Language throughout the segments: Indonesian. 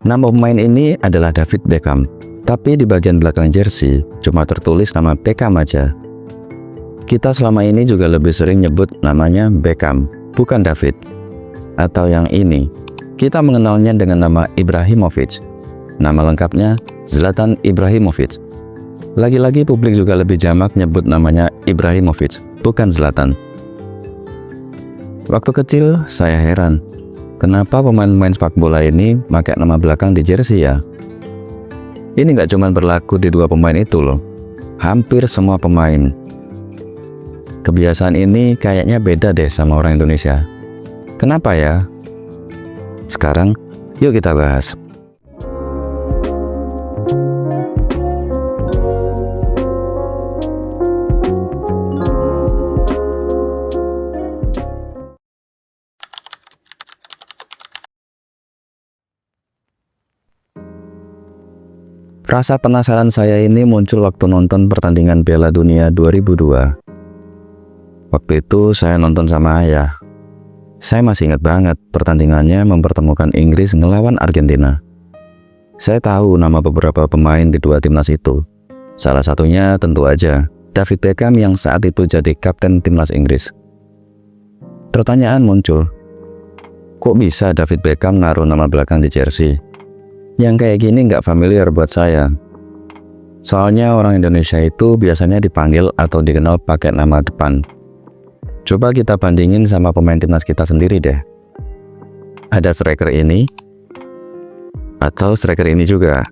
Nama pemain ini adalah David Beckham, tapi di bagian belakang jersey cuma tertulis nama Beckham aja. Kita selama ini juga lebih sering nyebut namanya Beckham, bukan David. Atau yang ini, kita mengenalnya dengan nama Ibrahimovic. Nama lengkapnya Zlatan Ibrahimovic. Lagi-lagi publik juga lebih jamak nyebut namanya Ibrahimovic, bukan Zlatan. Waktu kecil saya heran, kenapa pemain-pemain sepak bola ini pakai nama belakang di jersey ya? Ini nggak cuma berlaku di dua pemain itu loh, hampir semua pemain. Kebiasaan ini kayaknya beda deh sama orang Indonesia. Kenapa ya? Sekarang yuk kita bahas. Rasa penasaran saya ini muncul waktu nonton pertandingan Piala Dunia 2002. Waktu itu saya nonton sama ayah. Saya masih ingat banget pertandingannya mempertemukan Inggris ngelawan Argentina. Saya tahu nama beberapa pemain di dua timnas itu. Salah satunya tentu aja David Beckham yang saat itu jadi kapten timnas Inggris. Pertanyaan muncul, kok bisa David Beckham naruh nama belakang di jersey? Yang kayak gini nggak familiar buat saya. Soalnya orang Indonesia itu biasanya dipanggil atau dikenal pakai nama depan. Coba kita bandingin sama pemain timnas kita sendiri deh. Ada striker ini atau striker ini juga.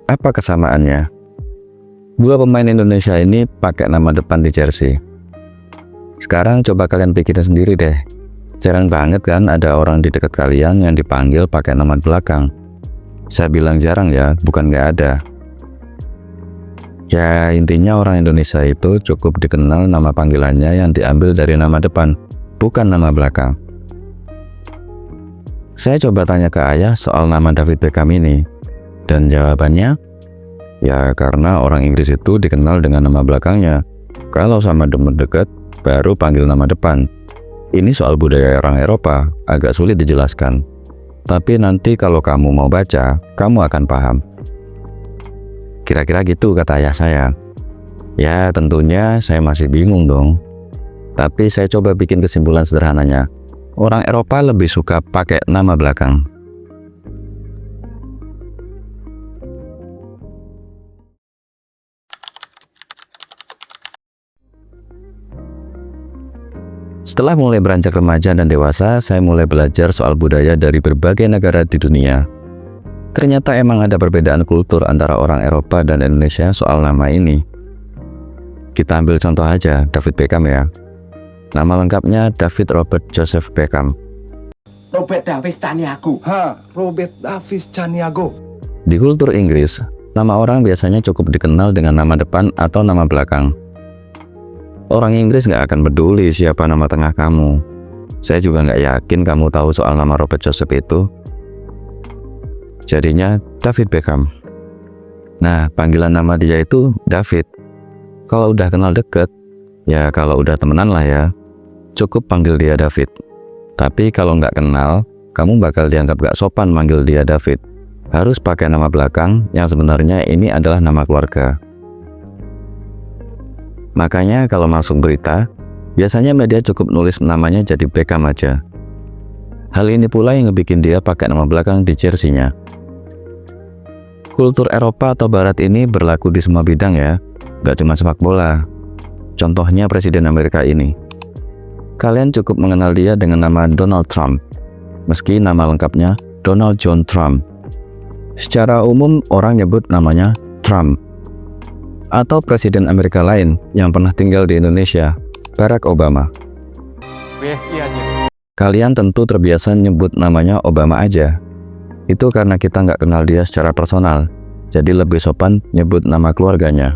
Apa kesamaannya? Dua pemain Indonesia ini pakai nama depan di jersey. Sekarang coba kalian pikirin sendiri deh. Jarang banget kan ada orang di dekat kalian yang dipanggil pakai nama belakang. Saya bilang jarang ya, bukan nggak ada. Ya intinya orang Indonesia itu cukup dikenal nama panggilannya yang diambil dari nama depan, bukan nama belakang. Saya coba tanya ke ayah soal nama David Beckham ini. Dan jawabannya, ya karena orang Inggris itu dikenal dengan nama belakangnya. Kalau sama teman dekat, baru panggil nama depan. Ini soal budaya orang Eropa, agak sulit dijelaskan. Tapi nanti kalau kamu mau baca, kamu akan paham. Kira-kira gitu kata ayah saya. Ya tentunya saya masih bingung dong. Tapi saya coba bikin kesimpulan sederhananya. Orang Eropa lebih suka pakai nama belakang. Setelah mulai beranjak remaja dan dewasa, saya mulai belajar soal budaya dari berbagai negara di dunia. Ternyata emang ada perbedaan kultur antara orang Eropa dan Indonesia soal nama ini. Kita ambil contoh aja, David Beckham ya. Nama lengkapnya David Robert Joseph Beckham. Robert Davis Caniago. Robert Davis Caniago. Di kultur Inggris, nama orang biasanya cukup dikenal dengan nama depan atau nama belakang. Orang Inggris nggak akan peduli siapa nama tengah kamu. Saya juga nggak yakin kamu tahu soal nama Robert Joseph itu. Jadinya David Beckham. Nah, panggilan nama dia itu David. Kalau udah kenal deket, ya kalau udah temenan lah ya, cukup panggil dia David. Tapi kalau nggak kenal, kamu bakal dianggap gak sopan manggil dia David. Harus pakai nama belakang yang sebenarnya ini adalah nama keluarga. Makanya kalau masuk berita, biasanya media cukup nulis namanya jadi Beckham aja. Hal ini pula yang ngebikin dia pakai nama belakang di jersey-nya. Kultur Eropa atau Barat ini berlaku di semua bidang ya, gak cuma sepak bola. Contohnya Presiden Amerika ini. Kalian cukup mengenal dia dengan nama Donald Trump, meski nama lengkapnya Donald John Trump. Secara umum orang nyebut namanya Trump. Atau Presiden Amerika lain yang pernah tinggal di Indonesia, Barack Obama. BSI aja. Kalian tentu terbiasa nyebut namanya Obama aja. Itu karena kita nggak kenal dia secara personal, jadi lebih sopan nyebut nama keluarganya.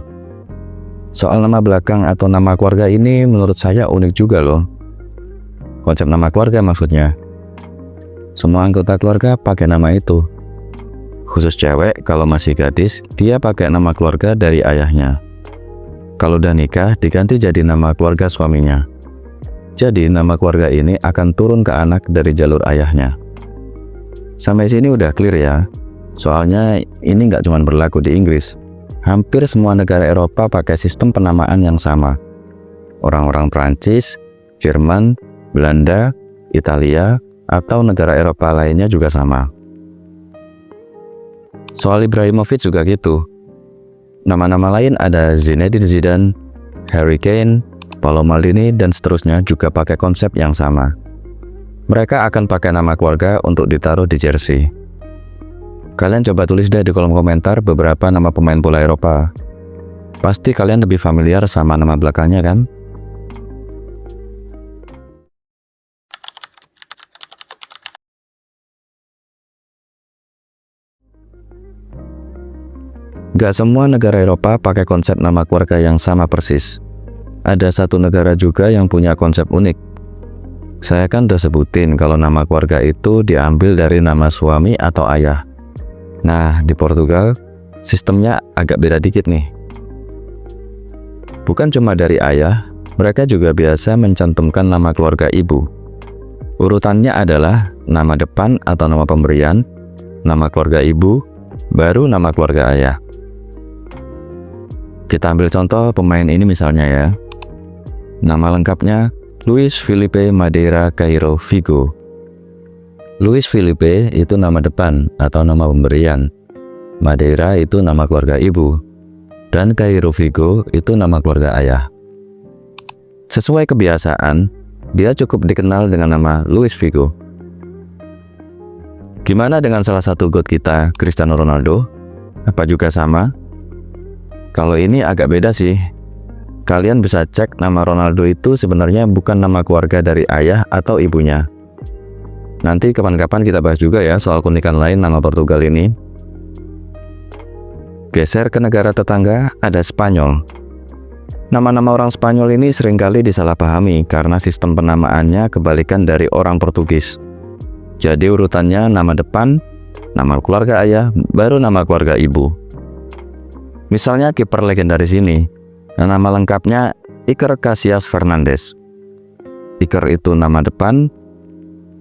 Soal nama belakang atau nama keluarga ini menurut saya unik juga loh. Konsep nama keluarga maksudnya. Semua anggota keluarga pakai nama itu. Khusus cewek, kalau masih gadis, dia pakai nama keluarga dari ayahnya. Kalau udah nikah, diganti jadi nama keluarga suaminya. Jadi, nama keluarga ini akan turun ke anak dari jalur ayahnya. Sampai sini udah clear ya. Soalnya ini nggak cuma berlaku di Inggris. Hampir semua negara Eropa pakai sistem penamaan yang sama. Orang-orang Prancis, Jerman, Belanda, Italia, atau negara Eropa lainnya juga sama. Soal Ibrahimovic juga gitu. Nama-nama lain ada Zinedine Zidane, Harry Kane, Paolo Maldini, dan seterusnya juga pakai konsep yang sama. Mereka akan pakai nama keluarga untuk ditaruh di jersey. Kalian coba tulis deh di kolom komentar beberapa nama pemain bola Eropa. Pasti kalian lebih familiar sama nama belakangnya kan? Gak semua negara Eropa pakai konsep nama keluarga yang sama persis. Ada satu negara juga yang punya konsep unik. Saya kan udah sebutin kalau nama keluarga itu diambil dari nama suami atau ayah. Nah, di Portugal, sistemnya agak beda dikit nih. Bukan cuma dari ayah, mereka juga biasa mencantumkan nama keluarga ibu. Urutannya adalah nama depan atau nama pemberian, nama keluarga ibu, baru nama keluarga ayah. Kita ambil contoh pemain ini misalnya ya. Nama lengkapnya Luis Felipe Madeira Cairo Figo. Luis Felipe itu nama depan atau nama pemberian. Madeira itu nama keluarga ibu. Dan Cairo Figo itu nama keluarga ayah. Sesuai kebiasaan, dia cukup dikenal dengan nama Luis Figo. Gimana dengan salah satu GOAT kita, Cristiano Ronaldo? Apa juga sama? Kalau ini agak beda sih. Kalian bisa cek nama Ronaldo itu sebenarnya bukan nama keluarga dari ayah atau ibunya. Nanti kapan-kapan kita bahas juga ya soal keunikan lain nama Portugal ini. Geser ke negara tetangga, ada Spanyol. Nama-nama orang Spanyol ini seringkali disalahpahami karena sistem penamaannya kebalikan dari orang Portugis. Jadi urutannya nama depan, nama keluarga ayah, baru nama keluarga ibu. Misalnya kiper legendaris ini. Nama lengkapnya Iker Casillas Fernandes. Iker itu nama depan,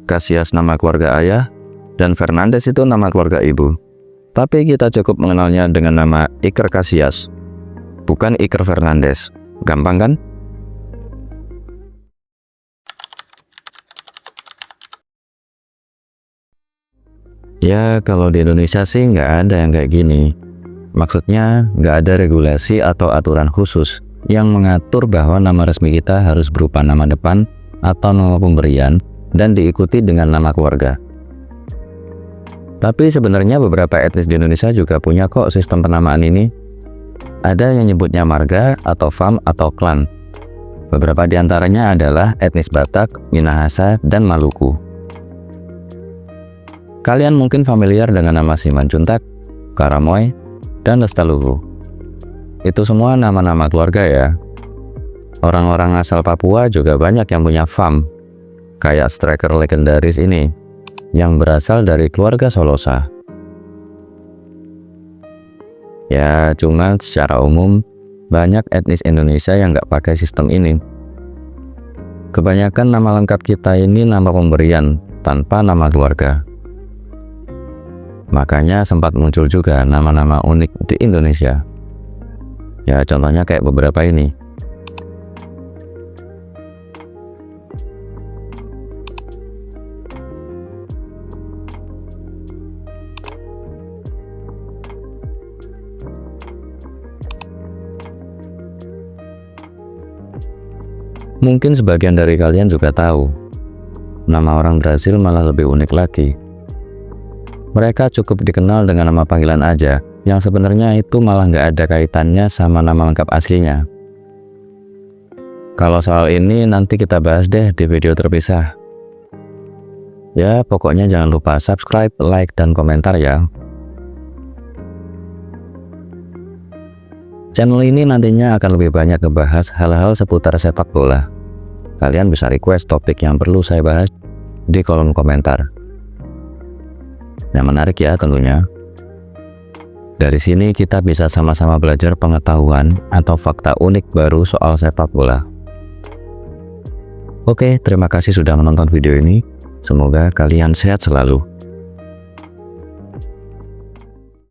Casillas nama keluarga ayah, dan Fernandes itu nama keluarga ibu. Tapi kita cukup mengenalnya dengan nama Iker Casillas, bukan Iker Fernandes. Gampang kan? Ya kalau di Indonesia sih nggak ada yang kayak gini. Maksudnya, nggak ada regulasi atau aturan khusus yang mengatur bahwa nama resmi kita harus berupa nama depan atau nama pemberian dan diikuti dengan nama keluarga. Tapi sebenarnya beberapa etnis di Indonesia juga punya kok sistem penamaan ini. Ada yang nyebutnya marga atau fam atau klan. Beberapa di antaranya adalah etnis Batak, Minahasa, dan Maluku. Kalian mungkin familiar dengan nama Simanjuntak, Karamoy, dan Lestaluhu. Itu semua nama-nama keluarga ya. Orang-orang asal Papua juga banyak yang punya fam, kayak striker legendaris ini, yang berasal dari keluarga Solosa. Ya, cuma secara umum, banyak etnis Indonesia yang nggak pakai sistem ini. Kebanyakan nama lengkap kita ini nama pemberian, tanpa nama keluarga. Makanya sempat muncul juga nama-nama unik di Indonesia. Ya contohnya kayak beberapa ini. Mungkin sebagian dari kalian juga tahu, nama orang Brasil malah lebih unik lagi. Mereka cukup dikenal dengan nama panggilan aja, yang sebenarnya itu malah nggak ada kaitannya sama nama lengkap aslinya. Kalau soal ini nanti kita bahas deh di video terpisah. Ya, pokoknya jangan lupa subscribe, like, dan komentar ya. Channel ini nantinya akan lebih banyak ngebahas hal-hal seputar sepak bola. Kalian bisa request topik yang perlu saya bahas di kolom komentar. Yang menarik ya tentunya. Dari sini kita bisa sama-sama belajar pengetahuan atau fakta unik baru soal sepak bola. Oke, terima kasih sudah menonton video ini. Semoga kalian sehat selalu.